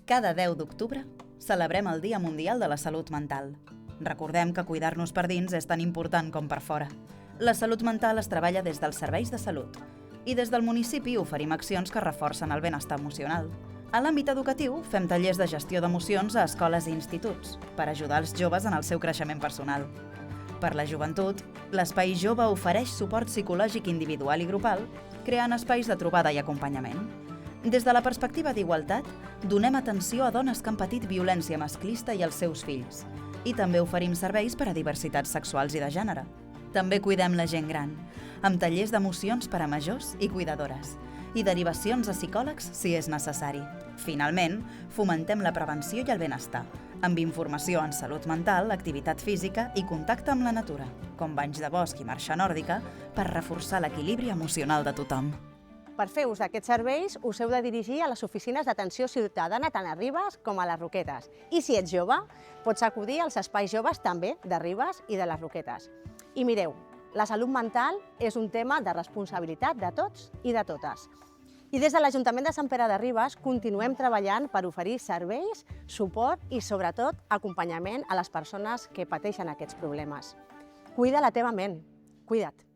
Cada 10 d'octubre celebrem el Dia Mundial de la Salut Mental. Recordem que cuidar-nos per dins és tan important com per fora. La salut mental es treballa des dels serveis de salut i des del municipi oferim accions que reforcen el benestar emocional. A l'àmbit educatiu, fem tallers de gestió d'emocions a escoles i instituts per ajudar els joves en el seu creixement personal. Per la joventut, l'Espai Jove ofereix suport psicològic individual i grupal, creant espais de trobada i acompanyament. Des de la perspectiva d'igualtat, donem atenció a dones que han patit violència masclista i als seus fills. I també oferim serveis per a diversitats sexuals i de gènere. També cuidem la gent gran, amb tallers d'emocions per a majors i cuidadores, i derivacions a psicòlegs si és necessari. Finalment, fomentem la prevenció i el benestar, amb informació en salut mental, activitat física i contacte amb la natura, com banys de bosc i marxa nòrdica, per reforçar l'equilibri emocional de tothom. Per fer ús d'aquests serveis, us heu de dirigir a les oficines d'atenció ciutadana tant a Ribes com a les Roquetes. I si ets jove, pots acudir als espais joves també de Ribes i de les Roquetes. I mireu, la salut mental és un tema de responsabilitat de tots i de totes. I des de l'Ajuntament de Sant Pere de Ribes continuem treballant per oferir serveis, suport i, sobretot, acompanyament a les persones que pateixen aquests problemes. Cuida la teva ment. Cuida't.